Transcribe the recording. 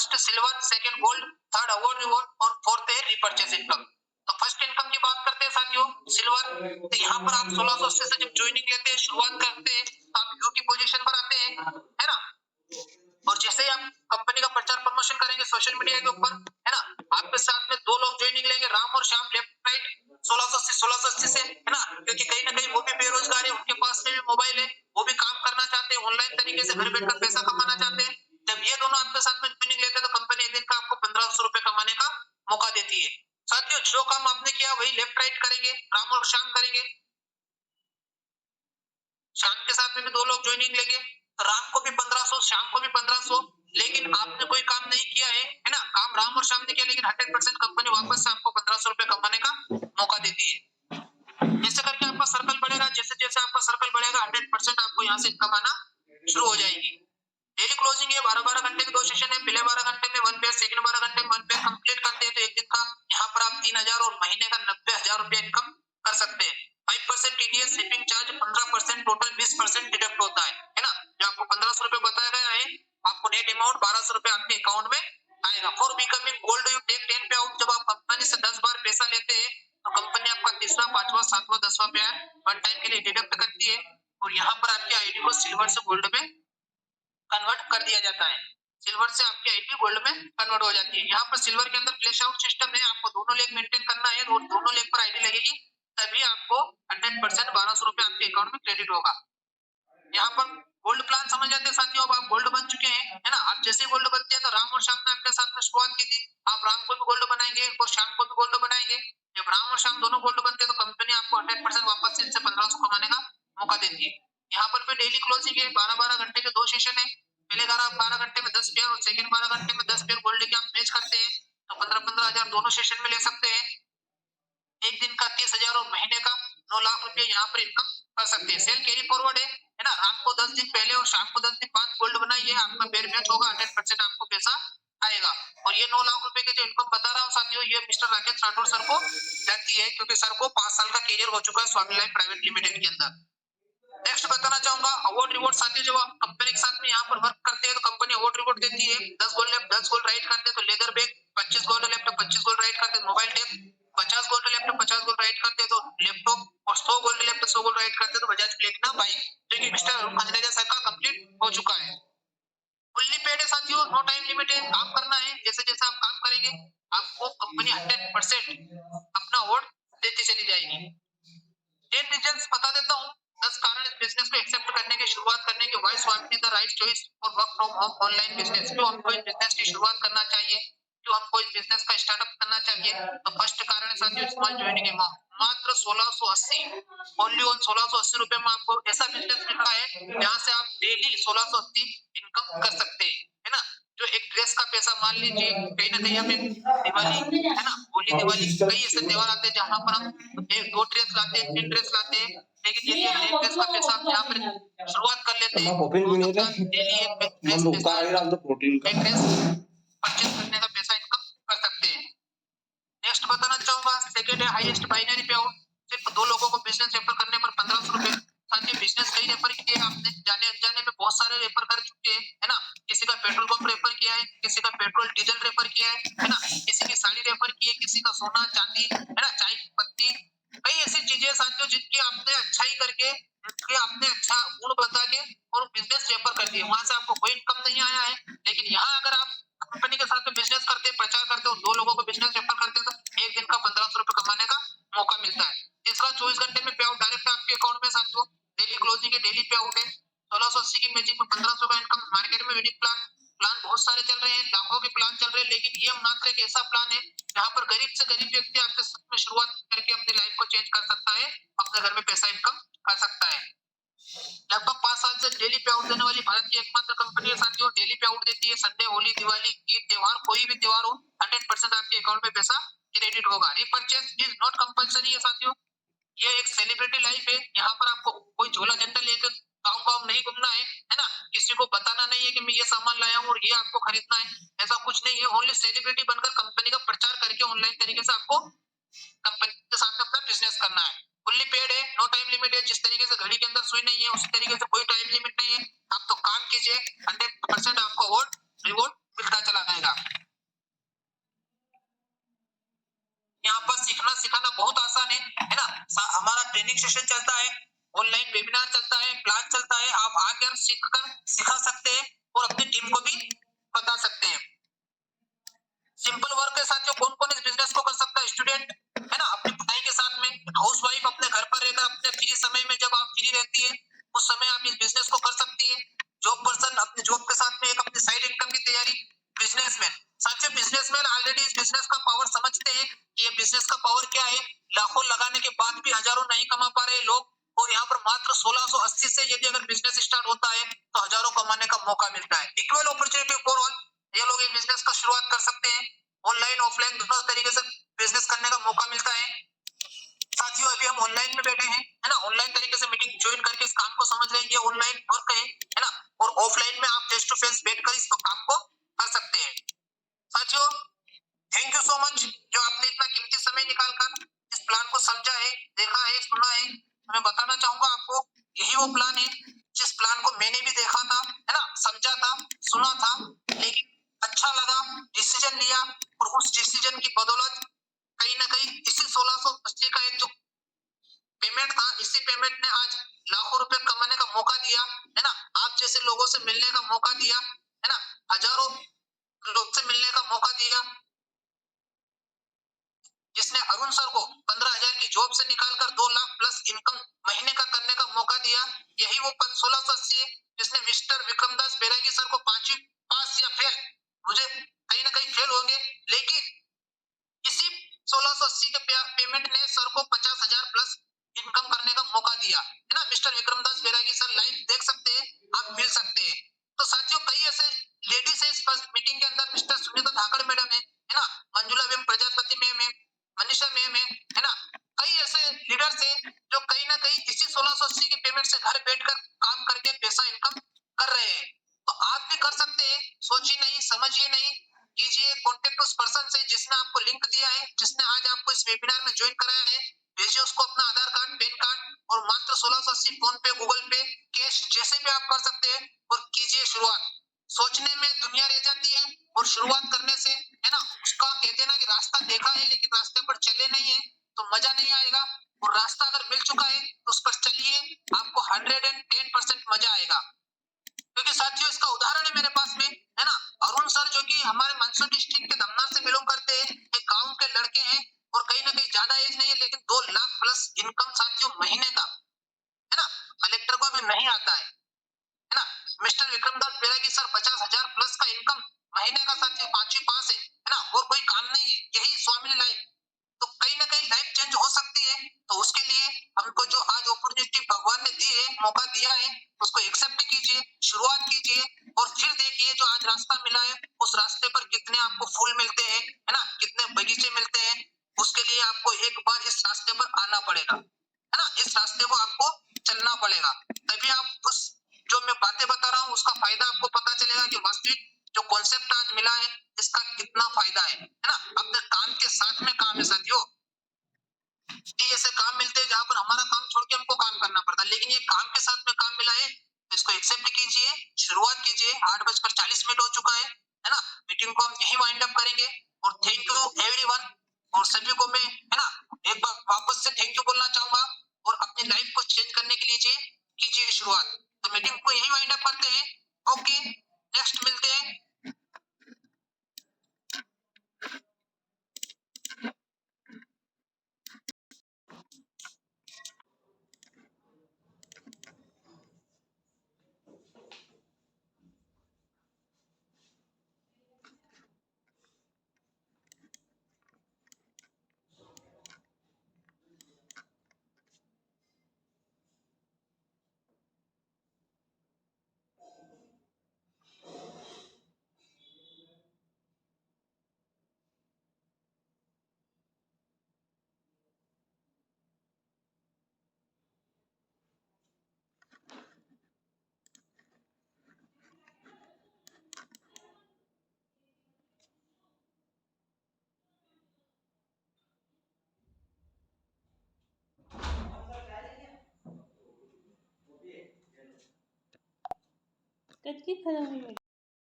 First silver, second gold, third award reward और fourth है repurchase income. तो first income की बात करते हैं साथियों, सिल्वर। तो यहाँ पर आप 1680 से जब ज्वाइनिंग लेते हैं, शुरुआत करते हैं, आप यू की पोजीशन पर आते हैं, है ना। और जैसे ही आप कंपनी का प्रचार प्रमोशन करेंगे सोशल मीडिया के ऊपर, है ना, आपके साथ में दो लोग ज्वाइनिंग लेंगे, राम और श्याम, लेफ्ट राइट, 1680 से, है ना, क्योंकि कहीं ना कहीं वो भी बेरोजगार है, उनके पास में भी मोबाइल है, वो भी काम करना चाहते हैं, ऑनलाइन तरीके से घर बैठकर पैसा कमाना चाहते हैं। जब ये दोनों आपके साथ में ज्वाइनिंग लेते हैं तो कंपनी एक दिन का आपको 1500 रुपए कमाने का मौका देती है। साथियों, जो काम आपने किया वही लेफ्ट राइट करेंगे, राम और श्याम करेंगे। श्याम के साथ में भी दो लोग ज्वाइनिंग लेंगे, राम को भी 1500, श्याम को भी 1500। लेकिन आपने कोई काम नहीं किया है ना, काम राम और श्याम ने किया, लेकिन 100% कंपनी वापस से आपको 1500 रुपए कमाने का मौका देती है। जैसे करके आपका सर्कल बढ़ेगा, जैसे जैसे आपका सर्कल बढ़ेगा 100% आपको यहाँ से इनकम आना शुरू हो जाएगी। डेली क्लोजिंग है, 12-12 घंटे के दो सेशन है, पहले 12 घंटे में 1 पेयर, सेकंड 12 घंटे में 1 पेयर कंप्लीट करते हैं तो एक दिन का यहाँ पर आप 3000 और महीने का 90,000 रुपया इनकम कर सकते हैं। 5% TDS, shipping charge 15%, total 20% deduct होता है ना। जो आपको 1500 रुपए बताया गया है, आपको नेट अमाउंट 1200 रुपए आपके अकाउंट में आएगा। For becoming gold you take 10 pay out. जब आप कंपनी से 10 बार पैसा लेते हैं तो कंपनी आपका तीसरा, पांचवा, सातवां, 10वां पेयर वन टाइम के लिए डिडक्ट करती है और यहाँ पर आपकी आईडी को सिल्वर से गोल्ड में कन्वर्ट कर दिया जाता है। सिल्वर से आपकी आईडी गोल्ड में कन्वर्ट हो जाती है। यहाँ पर सिल्वर के अंदर फ्लैश आउट सिस्टम है, आपको दोनों लेग मेंटेन करना है और दोनों लेग पर आईडी लगेगी, तभी आपको 100% 1200 रुपए आपके अकाउंट में क्रेडिट होगा। यहाँ पर गोल्ड प्लान समझ जाते हैं साथियों, अब आप गोल्ड बन चुके हैं, है ना। आप जैसे गोल्ड बनते हैं तो राम और श्याम ने आपके साथ में शुरुआत की थी, आप राम को भी गोल्ड बनाएंगे और श्याम को भी गोल्ड बनाएंगे। जब राम और श्याम दोनों गोल्ड बनते हैं तो कंपनी आपको 100% वापस से इनसे 1500 कमाने का मौका देती है। यहाँ पर भी डेली क्लोजिंग है, 12-12 घंटे के दो सेशन है, पहले 12 घंटे में 10 पेयर और सेकंड 12 घंटे में 10 पेयर गोल्ड के आप मैच करते हैं तो 15-15 हजार दोनों सेशन में ले सकते हैं। एक दिन का 30,000 और महीने का 9 लाख रुपए यहाँ पर इनकम कर सकते हैं। सेल कैरी फॉरवर्ड है ना, रात को 10 दिन पहले और शाम को 10 दिन बाद गोल्ड बनाइए, आपका पेयर मैच होगा, 100% आपको पैसा आएगा। और ये 9 लाख रुपए की जो इनकम बता रहा हूँ साथियों, ये मिस्टर राकेश राठौर सर को जाती है, क्योंकि सर को 5 साल का कैरियर हो चुका है स्वामी लाइफ प्राइवेट लिमिटेड के अंदर। नेक्स्ट बताना चाहूंगा अवार्ड रिवॉर्ड साथियों, जब आप कंपनी के साथ में यहाँ पर वर्क करते हैं तो कंपनी अवार्ड रिवॉर्ड देती है। 10 गोल्ड लेफ्ट 10 गोल्ड राइट करते हैं तो leather bag, 25 gold left 25 gold right करते हैं mobile tab, 50 gold left 50 gold right करते हैं तो लैपटॉप और 100 गोल्ड लेफ्ट 100 गोल्ड राइट करते हैं तो बजाज प्लेटिना बाइक, जो कि मिस्टर अरुण खजरेजा सर का कंप्लीट हो चुका है। फुल्ली पेड है साथियों, नो टाइम लिमिट है, काम करना है, जैसे जैसे आप काम करेंगे आपको कंपनी 100% अपना अवार्ड देती चली जाएगी। 10 रीजंस बता देता हूँ, 10 कारण इस बिजनेस को एक्सेप्ट करने की, शुरुआत करने के, why Swami the right choice for work from home online business. क्यों हमको इस बिजनेस की शुरुआत करना चाहिए, क्यों हमको इस बिजनेस का स्टार्टअप करना चाहिए। तो फर्स्ट कारण है साथियों स्मॉल ज्वाइनिंग अमाउंट, मात्र 1680, ओनली ऑन 1680 रुपए में आपको ऐसा बिजनेस मिल रहा है जहाँ से आप डेली 1680 इनकम कर सकते हैं, है ना। जो एक ड्रेस का पैसा, मान लीजिए कहीं ना कहीं हमें दिवाली, है ना, होली, दिवाली, कई ऐसे त्योहार आते हैं जहाँ पर हम एक दो ड्रेस लाते हैं, 3 ड्रेस लाते हैं, लेकिन यदि हम एक ड्रेस का पैसा आप यहाँ पर शुरुआत कर लेते हैं तो डेली एक ड्रेस परचेज करने का पैसा इनकम कर सकते हैं। नेक्स्ट बताना चाहूंगा, सेकंड है हाईएस्ट बाइनरी पे आउट, सिर्फ 2 लोगों को बिजनेस रेफर करने पर 1500 रुपए। साथियों बिजनेस कई रेफर किए आपने, जाने अनजाने में बहुत सारे रेफर कर चुके हैं, है ना। किसी का पेट्रोल पंप रेफर किया है, किसी का पेट्रोल डीजल रेफर किया है ना, किसी की साड़ी रेफर की है, किसी का सोना चांदी, है ना, चाय की पत्ती, कई ऐसी चीजें साथियों जिनकी आपने अच्छाई करके, जिनके आपने अच्छा गुण बता के और बिजनेस रेफर कर दिए, वहां से आपको कोई इनकम नहीं आया है। लेकिन यहाँ अगर आप कंपनी के साथ में बिजनेस करते हैं, प्रचार करते हो, 2 लोगों को बिजनेस रेफर करते हैं तो एक दिन का 1500 रुपए कमाने का मौका मिलता है। तीसरा 24 घंटे में पे आउट डायरेक्ट आपके अकाउंट में साथियों, डेली क्लोजिंग है, डेली पे आउट है, 1680 की मैचिंग में 1500 का इनकम। मार्केट में यूनिक प्लान बहुत सारे चल रहे हैं, लाखों के प्लान चल रहे हैं, लेकिन ये मात्र एक ऐसा प्लान है जहाँ पर गरीब से गरीब व्यक्ति आपके साथ में शुरुआत करके अपनी लाइफ को चेंज कर सकता है, अपने घर में पैसा इनकम कर सकता है। लगभग 5 साल से डेली पे आउट देने वाली भारत की एकमात्र कंपनी है साथियों, डेली पे आउट देती है। संडे, होली, दिवाली, ईद त्योहार, कोई भी त्योहार हो, 100% आपके अकाउंट में पैसा क्रेडिट होगा। रिपर्चेस इज नॉट कंपलसरी है साथियों, ये एक सेलिब्रिटी लाइफ है, यहाँ पर आपको कोई झोला झंडा लेकर गाँव गाँव नहीं घूमना है ना, किसी को बताना नहीं है कि मैं ये सामान लाया हूँ और ये आपको खरीदना है, ऐसा कुछ नहीं है। ओनली सेलिब्रिटी बनकर कंपनी का प्रचार करके ऑनलाइन तरीके से आपको कंपनी के साथ में अपना बिजनेस करना है। फुल्ली पेड है, नो टाइम लिमिट है, जिस तरीके से घड़ी के अंदर सुई नहीं है उसी तरीके से कोई टाइम लिमिट नहीं है, आप तो काम कीजिए, 100% आपको अवार्ड रिवॉर्ड मिलता चला जाएगा। पड़ेगा। यहाँ पर सीखना सिखाना बहुत आसान है ना। हमारा ट्रेनिंग सेशन चलता है, ऑनलाइन वेबिनार चलता है, क्लास चलता है, आप आकर सीखकर सिखा सकते हैं और अपनी टीम को भी बता सकते हैं। सिंपल वर्क के साथ जो कौन कौन इस बिजनेस को कर सकता है, स्टूडेंट है ना, अपनी पढ़ाई के साथ में, हाउस वाइफ अपने घर पर रहकर अपने फ्री समय में, जब आप फ्री रहती है उस समय आप इस बिजनेस को कर सकती है। जॉब पर्सन अपने जॉब के साथ में एक अपनी साइड इनकम की तैयारी। बिजनेसमैन, साथियों बिजनेसमैन ऑलरेडी इस बिजनेस का पावर समझते हैं कि ये बिजनेस का पावर क्या है। लाखों लगाने के बाद भी हजारों नहीं कमा पा रहे लोग, और यहाँ पर मात्र 1680 से यदि अगर बिजनेस स्टार्ट होता है तो हजारों कमाने का मौका मिलता है। इक्वल अपॉर्चुनिटी फॉर ऑल, ये लोग इस बिजनेस का शुरुआत कर सकते हैं। ऑनलाइन ऑफलाइन दोनों तरीके से बिजनेस करने का मौका मिलता है। साथियों अभी हम ऑनलाइन में बैठे हैं, है ना, ऑनलाइन तरीके से मीटिंग ज्वाइन करके इस काम को समझ रहे हैं, ये ऑनलाइन वर्क है ना, और ऑफलाइन में आप फेस टू फेस बैठकर इस काम को कर सकते हैं। साथियों थैंक यू सो मच जो आपने इतना कीमती समय निकालकर इस प्लान को समझा है, देखा है, सुना है। मैं बताना चाहूंगा आपको, यही वो प्लान है जिस प्लान को मैंने भी देखा था, है ना, समझा था, सुना था, लेकिन अच्छा लगा, डिसीजन लिया, और उस डिसीजन की बदौलत कहीं ना कहीं इसी 1680 का एक जो पेमेंट था, इसी पेमेंट ने आज लाखों रुपए कमाने का मौका दिया, है ना, आप जैसे लोगों से मिलने का मौका दिया, है ना, हजारों लोग से मिलने का मौका दिया, जिसने अरुण सर को 15,000 की जॉब से निकालकर 2 लाख प्लस इनकम महीने का करने का मौका दिया। यही वो 1680 है जिसने मिस्टर विक्रमदास बैरागी सर को 5वीं पास या फेल, मुझे कहीं ना कहीं फेल होंगे, लेकिन इसी 1680 के पेमेंट ने सर को 50,000 प्लस इनकम करने का मौका दिया, है ना। मिस्टर विक्रमदास बैरागी सर लाइव देख सकते हैं, आप मिल सकते हैं। तो साथियों कई ऐसे लेडीज है इस मीटिंग के अंदर, मिस्टर सुनीता धाकड़ मैडम है ना, मंजुला मैम प्रजापति मैम है, मनीषा मैम है ना, कई ऐसे लीडर्स हैं जो कहीं ना कहीं इसी 1680 के पेमेंट से घर बैठकर काम करके पैसा इनकम कर रहे हैं। तो आप भी कर सकते हैं, सोचिए नहीं, समझिए नहीं, कीजिए कॉन्टेक्ट उस पर्सन से जिसने आपको लिंक दिया है, जिसने आज आपको इस वेबिनार में ज्वाइन कराया है, भेजिए उसको अपना आधार कार्ड, पैन कार्ड, और मात्र 1680 फोन पे, गूगल पे, कैश जैसे भी आप कर सकते हैं, और कीजिए शुरुआत। सोचने में दुनिया रह जाती है और शुरुआत करने से, है ना, उसका कहते हैं ना कि रास्ता देखा है लेकिन रास्ते पर चले नहीं है तो मजा नहीं आएगा, और रास्ता अगर मिल चुका है तो उस पर चलिए, आपको 110% मजा आएगा। क्योंकि साथियों इसका उदाहरण है मेरे पास में, है ना, अरुण सर जो कि हमारे मंदसौर डिस्ट्रिक्ट के दमनार से बिलोंग करते हैं, एक गांव के लड़के हैं, और कहीं ना कहीं ज्यादा एज नहीं है, लेकिन 2 लाख प्लस इनकम साथियों महीने का, है ना, कलेक्टर को भी नहीं आता है ना। मिस्टर विक्रमदास बैरागी सर 50,000 प्लस का इनकम महीने का, साथियों 5वीं पास है ना, और कोई काम नहीं है, यही स्वामी लाइफ। तो कहीं ना कहीं लाइफ चेंज हो सकती है, तो उसके लिए हमको जो आज अपॉर्चुनिटी भगवान ने दी है, मौका दिया है, उसको एक्सेप्ट कीजिए, शुरुआत कीजिए, और फिर देखिए जो आज रास्ता मिला है उस रास्ते पर कितने आपको फूल मिलते हैं, है ना, कितने बगीचे मिलते हैं। उसके लिए आपको एक बार इस रास्ते पर आना पड़ेगा, है ना, इस रास्ते को आपको चलना पड़ेगा, तभी आप उस जो मैं बातें बता रहा हूँ उसका फायदा आपको पता चलेगा कि वास्तविक जो कॉन्सेप्ट आज मिला है इसका कितना फायदा है ना। अपने काम के साथ में काम है साथियों, ऐसे काम मिलते हैं जहां पर हमारा काम छोड़ के हमको काम करना पड़ता है, लेकिन ये काम के साथ में काम मिला है, इसको एक्सेप्ट कीजिए, शुरुआत कीजिए। 8:40 हो चुका है ना, मीटिंग को हम यही वाइंड अप करेंगे, और थैंक यू एवरीवन, और सभी को मैं, है ना, एक बार वापस से थैंक यू बोलना चाहूंगा, और अपनी लाइफ को चेंज करने के लिए कीजिए शुरुआत। तो मीटिंग को यही वाइंड अप करते हैं, ओके, नेक्स्ट मिलते हैं। कट की खत्म हुई।